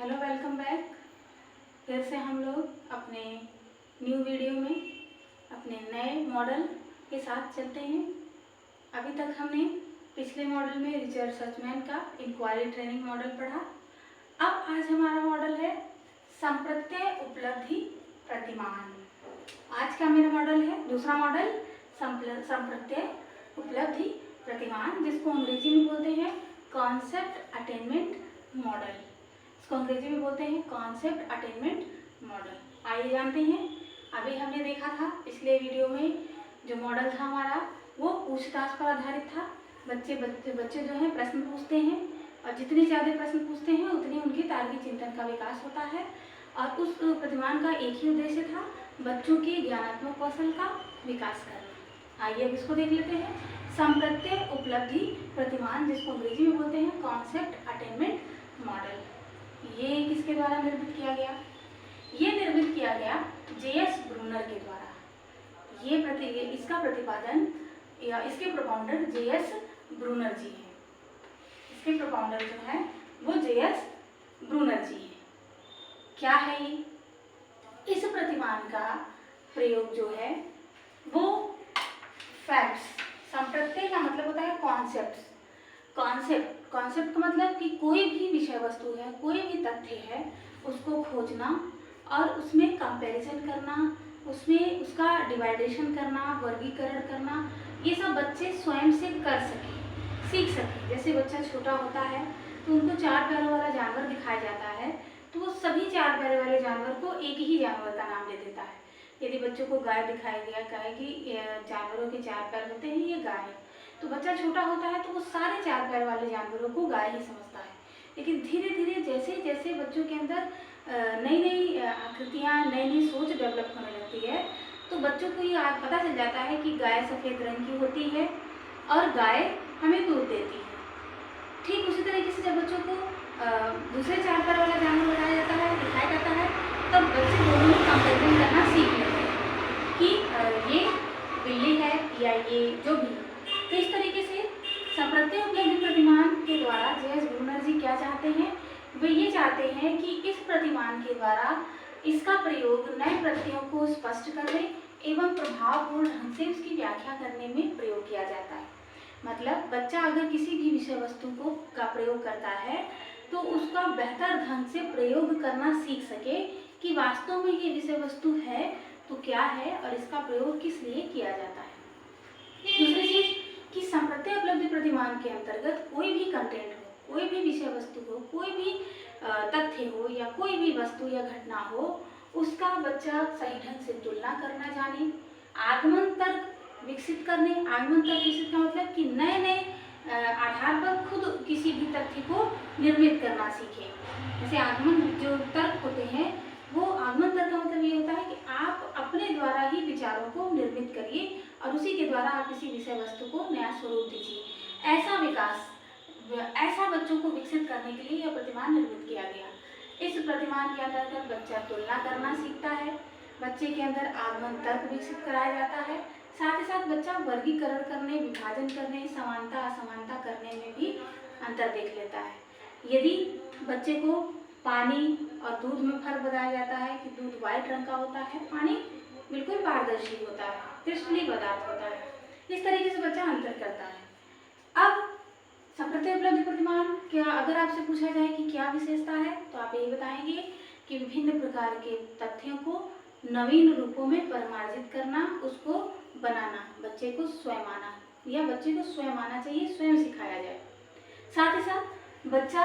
Hello, welcome back. फिर से हम लोग अपने न्यू वीडियो में अपने नए मॉडल के साथ चलते हैं। अभी तक हमने पिछले मॉडल में रिचर्ड सर्चमैन का इंक्वायरी ट्रेनिंग मॉडल पढ़ा। अब आज हमारा मॉडल है संप्रत्यय उपलब्धि प्रतिमान। आज का मेरा मॉडल है दूसरा मॉडल संप्रत्यय उपलब्धि प्रतिमान, जिसको अंग्रेजी में बोलते हैं कॉन्सेप्ट अटेनमेंट मॉडल। इसको अंग्रेजी में बोलते हैं कॉन्सेप्ट अटेनमेंट मॉडल। आइए जानते हैं। अभी हमने देखा था पिछले वीडियो में जो मॉडल था हमारा वो पूछताछ पर आधारित था। बच्चे जो हैं प्रश्न पूछते हैं और जितने ज़्यादा प्रश्न पूछते हैं उतनी उनकी तार्किक चिंतन का विकास होता है। और उस प्रतिमान का एक ही उद्देश्य था, बच्चों के ज्ञानात्मक कौशल का विकास करना। आइए अब इसको देख लेते हैं। संप्रत्यय उपलब्धि प्रतिमान, जिसको अंग्रेजी में बोलते हैं कॉन्सेप्ट अटेनमेंट मॉडल, ये किसके द्वारा निर्मित किया गया? ये निर्मित किया गया जे.एस. ब्रूनर के द्वारा। इसका प्रतिपादन या इसके प्रोपाउंडर जे.एस. ब्रूनर जी हैं। इसके प्रोपाउंडर जो है वो जे.एस. ब्रूनर जी हैं। क्या है ये? इस प्रतिमान का प्रयोग जो है वो फैक्ट्स, संप्रत्यय का मतलब होता है कॉन्सेप्ट। कॉन्सेप्ट का मतलब कि कोई भी विषय वस्तु है, कोई भी तथ्य है, उसको खोजना और उसमें कंपैरिजन करना, उसमें उसका डिवाइडेशन करना, वर्गीकरण करना, ये सब बच्चे स्वयं से कर सकें, सीख सकें। जैसे बच्चा छोटा होता है तो उनको 4 पैरों वाला जानवर दिखाया जाता है तो वो सभी 4 पैरों वाले जानवर को एक ही जानवर का नाम दे देता है। यदि बच्चों को गाय दिखाया गया, कहे कि जानवरों के 4 पैर होते हैं, ये गाय है, तो बच्चा छोटा होता है तो वो सारे 4 पैर वाले जानवरों को गाय ही समझता है। लेकिन धीरे धीरे जैसे जैसे बच्चों के अंदर नई नई आकृतियाँ, नई नई सोच डेवलप होने लगती है तो बच्चों को ये पता चल जाता है कि गाय सफ़ेद रंग की होती है और गाय हमें दूध देती है। ठीक उसी तरीके से जब बच्चों को दूसरे 4 पैर वाला जानवर बताया जाता है, दिखाया जाता है, तब बच्चे दोनों में कंपेरिजन करना सीख लेते हैं कि ये बिल्ली है या ये जो भी है। तो इस तरीके से संप्रत्यय उपलब्धि प्रतिमान के द्वारा जे.एस. ब्रूनर जी क्या चाहते हैं? वे ये चाहते हैं कि इस प्रतिमान के द्वारा इसका प्रयोग नए प्रत्ययों को स्पष्ट करने एवं प्रभावपूर्ण ढंग से उसकी व्याख्या करने में प्रयोग किया जाता है। मतलब बच्चा अगर किसी भी विषय वस्तु का प्रयोग करता है तो उसका बेहतर ढंग से प्रयोग करना सीख सके कि वास्तव में ये विषय वस्तु है तो क्या है और इसका प्रयोग किस लिए किया जाता है। दूसरी चीज कि संप्रत्यय उपलब्धि प्रतिमान के अंतर्गत कोई भी कंटेंट हो, कोई भी विषय वस्तु हो, कोई भी तथ्य हो या कोई भी वस्तु या घटना हो, उसका बच्चा सही ढंग से तुलना करना जाने, आगमन तर्क विकसित करने। आगमन तर्क विकसित का मतलब कि नए नए आधार पर खुद किसी भी तथ्य को निर्मित करना सीखे। जैसे आगमन जो तर्क होते हैं, वो आगमन तर्क का मतलब ये होता है कि आप अपने द्वारा ही विचारों को निर्मित करिए और उसी के द्वारा आप किसी विषय वस्तु को नया स्वरूप दीजिए। ऐसा बच्चों को विकसित करने के लिए यह प्रतिमान निर्मित किया गया। इस प्रतिमान के अंतर्गत बच्चा तुलना करना सीखता है, बच्चे के अंदर आगमन तर्क विकसित कराया जाता है, साथ ही साथ बच्चा वर्गीकरण करने, विभाजन करने, समानता असमानता करने में भी अंतर देख लेता है। यदि बच्चे को पानी और दूध में फर्क बताया जाता है कि दूध व्हाइट रंग का होता है, पानी बिल्कुल पारदर्शी होता है, क्रिस्टलीय पदार्थ होता है, इस तरीके से बच्चा अंतर करता है। अब संप्रत्यय उपलब्धि प्रतिमान क्या, अगर आपसे पूछा जाए कि क्या विशेषता है तो आप यही बताएंगे कि विभिन्न प्रकार के तथ्यों को नवीन रूपों में परिमार्जित करना, उसको बनाना, बच्चे को स्वयं आना या बच्चे को स्वयं आना चाहिए, स्वयं सिखाया जाए। साथ ही साथ बच्चा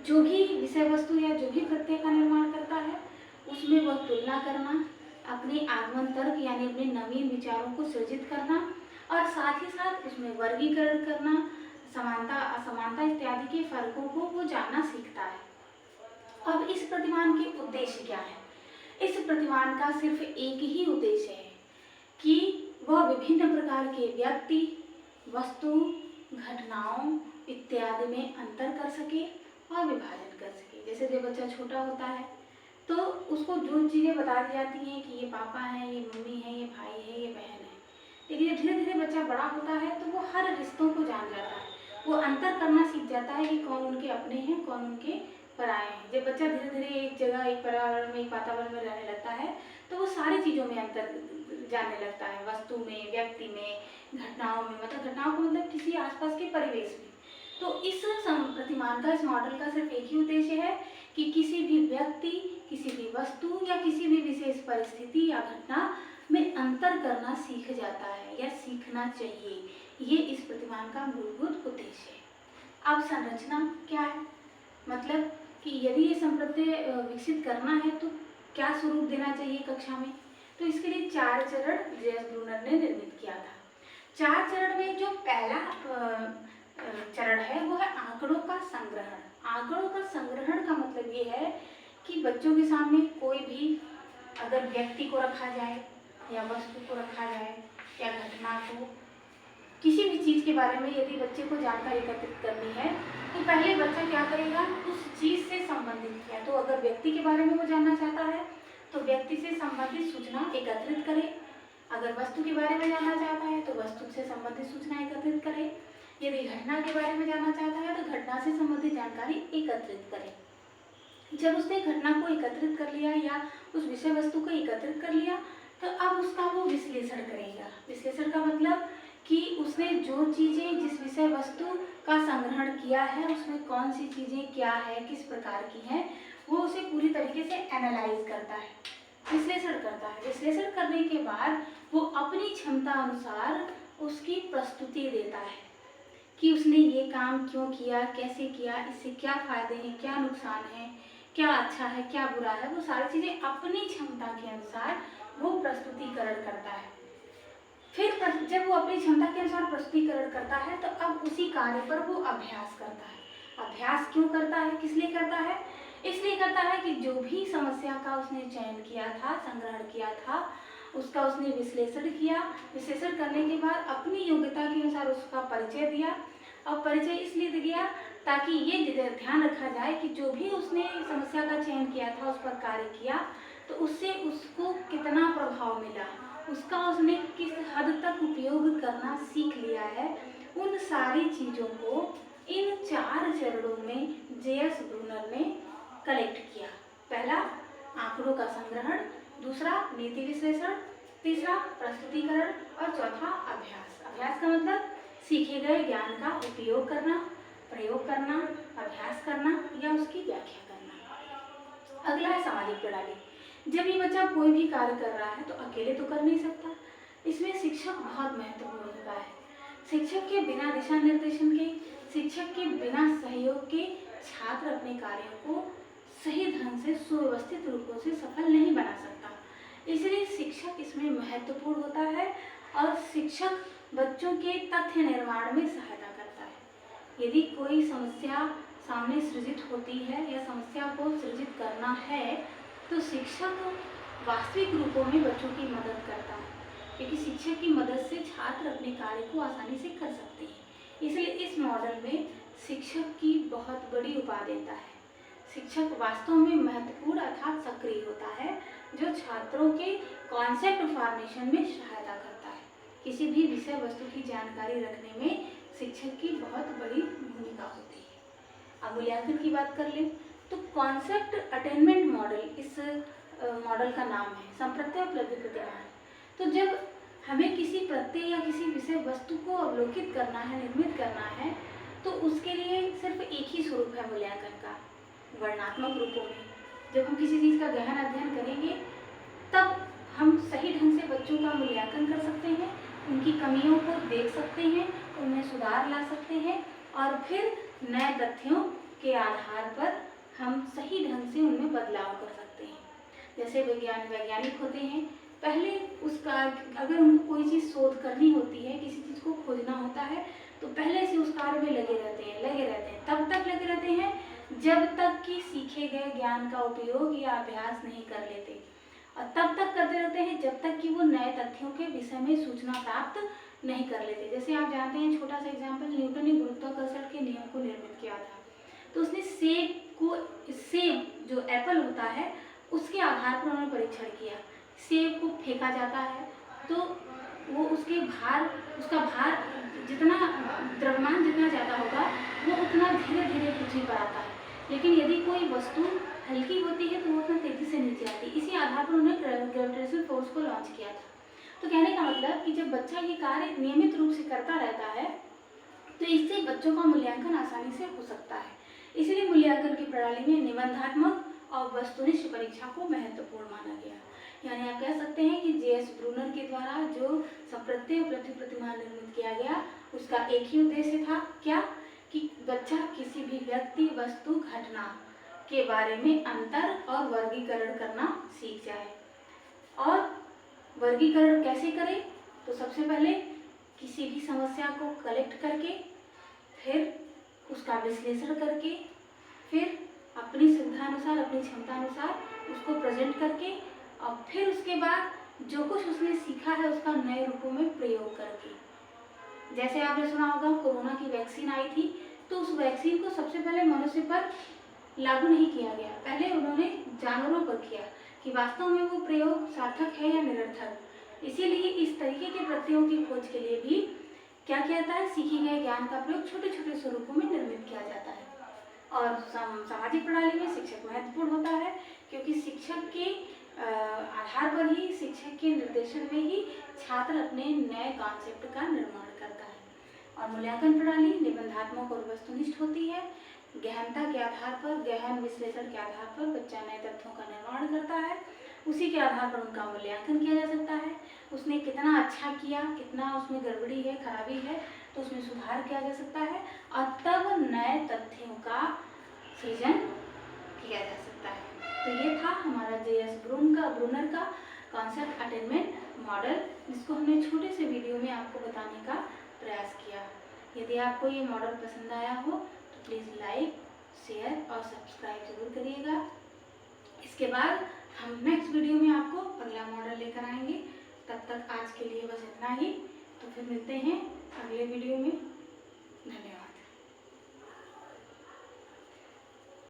जो भी विषय वस्तु या जो भी प्रत्यय का निर्माण करता है उसमें वह तुलना करना, अपने आगमन तर्क यानी अपने नवीन विचारों को सृजित करना और साथ ही साथ उसमें वर्गीकरण करना, समानता असमानता इत्यादि के फर्कों को वो जानना सीखता है। अब इस प्रतिमान के उद्देश्य क्या है? इस प्रतिमान का सिर्फ एक ही उद्देश्य है कि वह विभिन्न प्रकार के व्यक्ति, वस्तु, घटनाओं इत्यादि में अंतर कर सके और विभाजन कर सके। जैसे जब बच्चा छोटा होता है तो उसको जो चीज़ें बता दी जाती हैं कि ये पापा है, ये मम्मी है, ये भाई है, ये बहन है, लेकिन धीरे धीरे बच्चा बड़ा होता है तो वो हर रिश्तों को जान जाता है, वो अंतर करना सीख जाता है कि कौन उनके अपने हैं, कौन उनके पर आए हैं। जब बच्चा धीरे धीरे एक जगह, एक पर्यावरण में, एक वातावरण में रहने लगता है तो वो सारी चीज़ों में अंतर जानने लगता है, वस्तु में, व्यक्ति में, घटनाओं में, मतलब घटनाओं को मतलब किसी आसपास के परिवेश में। तो इस प्रतिमान का, इस मॉडल का सिर्फ एक ही उद्देश्य है कि किसी भी व्यक्ति, किसी भी वस्तु या किसी भी विशेष परिस्थिति या घटना में अंतर करना सीख जाता है या सीखना चाहिए। ये इस प्रतिमान का मूलभूत उद्देश्य है। अब संरचना क्या है, मतलब कि यदि ये संप्रत्यय विकसित करना है तो क्या स्वरूप देना चाहिए कक्षा में। तो इसके लिए 4 चरण जे.एस. ब्रूनर ने निर्मित किया था। 4 चरण में जो पहला चरण है वो है आंकड़ों का संग्रहण। आंकड़ों का संग्रहण का मतलब ये है कि बच्चों के सामने कोई भी अगर व्यक्ति को रखा जाए या वस्तु को रखा जाए या घटना को, किसी भी चीज़ के बारे में यदि बच्चे को जानकारी एकत्रित करनी है तो पहले बच्चा क्या करेगा, उस चीज़ से संबंधित क्या। तो अगर व्यक्ति के बारे में वो जानना चाहता है तो व्यक्ति से संबंधित सूचना एकत्रित करे। अगर वस्तु के बारे में जानना चाहता है तो वस्तु से संबंधित सूचना एकत्रित करे। यदि घटना के बारे में जानना चाहता है तो घटना से संबंधित जानकारी एकत्रित करे। जब उसने घटना को एकत्रित कर लिया या उस विषय वस्तु को एकत्रित कर लिया तो अब उसका वो विश्लेषण करेगा। विश्लेषण का मतलब कि उसने जो चीज़ें, जिस विषय वस्तु का संग्रहण किया है उसमें कौन सी चीज़ें क्या है, किस प्रकार की हैं, वो उसे पूरी तरीके से एनालाइज करता है, विश्लेषण करता है। विश्लेषण करने के बाद वो अपनी क्षमता अनुसार उसकी प्रस्तुति देता है कि उसने ये काम क्यों किया, कैसे किया, इससे क्या फ़ायदे हैं, क्या नुकसान है, क्या अच्छा है, क्या बुरा है। वो सारी चीज़ें अपनी क्षमता के अनुसार वो प्रस्तुतिकरण करता है। फिर जब वो अपनी क्षमता के अनुसार प्रस्तुतिकरण करता है तो अब उसी कार्य पर वो अभ्यास करता है। अभ्यास क्यों करता है, किस लिए करता है? इसलिए करता है कि जो भी समस्या का उसने चयन किया था, संग्रहण किया था, उसका उसने विश्लेषण किया। विश्लेषण करने के बाद अपनी योग्यता के अनुसार उसका परिचय दिया। और परिचय इसलिए दिया ताकि ये ध्यान रखा जाए कि जो भी उसने समस्या का चयन किया था, उस पर कार्य किया, तो उससे उसको कितना प्रभाव मिला, उसका उसने किस हद तक उपयोग करना सीख लिया है। उन सारी चीज़ों को इन 4 चरणों में जे.एस. ब्रूनर ने कलेक्ट किया। पहला आंकड़ों का संग्रहण, दूसरा नीति विश्लेषण, तीसरा प्रस्तुतिकरण और चौथा अभ्यास। अभ्यास का मतलब सीखे गए ज्ञान का उपयोग करना, प्रयोग करना, अभ्यास करना या उसकी व्याख्या करना। अगला है सामाजिक प्रणाली। जब ये बच्चा कोई भी कार्य कर रहा है तो अकेले तो कर नहीं सकता, इसमें शिक्षक बहुत महत्वपूर्ण होता है। शिक्षक के बिना दिशा निर्देशन के, शिक्षक के बिना सहयोग के छात्र अपने कार्यों को सही ढंग से, सुव्यवस्थित रूपों से सफल नहीं बना सकता। इसलिए शिक्षक इसमें महत्वपूर्ण होता है और शिक्षक बच्चों के तथ्य निर्माण में सहायता करता है। यदि कोई समस्या सामने सृजित होती है या समस्या को सृजित करना है तो शिक्षक वास्तविक रूपों में बच्चों की मदद करता है, क्योंकि शिक्षक की मदद से छात्र अपने कार्य को आसानी से कर सकते हैं। इसलिए इस मॉडल में शिक्षक की बहुत बड़ी उपादेयता है। शिक्षक वास्तव में महत्वपूर्ण अर्थात सक्रिय होता है, जो छात्रों के कॉन्सेप्ट फॉर्मेशन में सहायता करता है। किसी भी विषय वस्तु की जानकारी रखने में शिक्षक की बहुत बड़ी भूमिका होती है। अब मूल्यांकन की बात कर लें तो कॉन्सेप्ट अटेनमेंट मॉडल इस मॉडल का नाम है, संप्रत्यय उपलब्धि प्रतिमान। तो जब हमें किसी प्रत्यय या किसी विषय वस्तु को अवलोकित करना है, निर्मित करना है, तो उसके लिए सिर्फ एक ही स्वरूप है मूल्यांकन का, वर्णनात्मक रूपों में। जब हम किसी चीज़ का गहन अध्ययन करेंगे तब हम सही ढंग से बच्चों का मूल्यांकन कर सकते हैं, उनकी कमियों को देख सकते हैं, उनमें सुधार ला सकते हैं और फिर नए तथ्यों के आधार पर हम सही ढंग से उनमें बदलाव कर सकते हैं। जैसे वैज्ञानिक होते हैं, पहले उसका अगर उनको कोई चीज़ शोध करनी होती है, किसी चीज़ को खोजना होता है, तो पहले से उस कार्य में लगे रहते हैं, तब तक लगे रहते हैं जब तक कि सीखे गए ज्ञान का उपयोग या अभ्यास नहीं कर लेते, और तब तक करते रहते हैं जब तक कि वो नए तथ्यों के विषय में सूचना प्राप्त नहीं कर लेते। जैसे आप जानते हैं, छोटा सा एग्जाम्पल, न्यूटन ने गुरुत्वाकर्षण के नियम को निर्मित किया था। तो उसने सेब जो एप्पल होता है उसके आधार पर उन्होंने परीक्षण किया। सेब को फेंका जाता है तो वो उसका भार जितना, द्रव्यमान जितना ज़्यादा होगा वो उतना धीरे धीरे पृथ्वी पर आता है। लेकिन यदि कोई वस्तु हल्की होती है तो वो उतना तेजी से नीचे आती है। इसी आधार पर उन्होंने ग्रेविटेशनल फोर्स को लॉन्च किया था। तो कहने का मतलब कि जब बच्चा ये कार्य नियमित रूप से करता रहता है तो इससे बच्चों का मूल्यांकन आसानी से हो सकता है। इसलिए मूल्यांकन की प्रणाली में निबंधात्मक और वस्तुनिष्ठ परीक्षा को महत्वपूर्ण माना गया। यानी आप कह सकते हैं कि जे.एस. ब्रूनर के द्वारा जो संप्रत्यय उपलब्धि प्रतिमान निर्मित किया गया उसका एक ही उद्देश्य था, क्या? कि बच्चा किसी भी व्यक्ति, वस्तु, घटना के बारे में अंतर और वर्गीकरण करना सीख जाए। और वर्गीकरण कैसे करें? तो सबसे पहले किसी भी समस्या को कलेक्ट करके, फिर उसका विश्लेषण करके, फिर अपनी सुविधानुसार, अपनी क्षमतानुसार उसको प्रेजेंट करके, और फिर उसके बाद जो कुछ उसने सीखा है उसका नए रूपों में प्रयोग करके। जैसे आपने सुना होगा कोरोना की वैक्सीन आई थी, तो उस वैक्सीन को सबसे पहले मनुष्य पर लागू नहीं किया गया, पहले उन्होंने जानवरों पर किया कि वास्तव में वो प्रयोग सार्थक है या निरर्थक। इसीलिए इस तरीके के प्रत्ययों की खोज के लिए भी क्या किया जाता है? सीखे गए ज्ञान का प्रयोग छोटे छोटे स्वरूपों में निर्मित किया जाता है। और सामाजिक प्रणाली में शिक्षक महत्वपूर्ण होता है, क्योंकि शिक्षक के आधार पर ही, शिक्षक के निर्देशन में ही छात्र अपने नए कॉन्सेप्ट का निर्माण करता है। और मूल्यांकन प्रणाली निबंधात्मक और वस्तुनिष्ठ होती है। गहनता के आधार पर, गहन विश्लेषण के आधार पर बच्चा नए तथ्यों का निर्माण करता है। उसी के आधार पर उनका मूल्यांकन किया जा सकता है। उसने कितना अच्छा किया, कितना उसमें गड़बड़ी है, खराबी है, तो उसमें सुधार किया जा सकता है, और तब नए तथ्यों का सृजन किया जा सकता है। तो ये था हमारा जे.एस. ब्रूनर का कॉन्सेप्ट अटेनमेंट मॉडल, जिसको हमने छोटे से वीडियो में आपको बताने का प्रयास किया। यदि आपको ये मॉडल पसंद आया हो तो प्लीज़ लाइक, शेयर और सब्सक्राइब जरूर करिएगा। इसके बाद हम नेक्स्ट वीडियो में आपको अगला मॉडल लेकर आएंगे। तब तक आज के लिए बस इतना ही। तो फिर मिलते हैं अगले वीडियो में।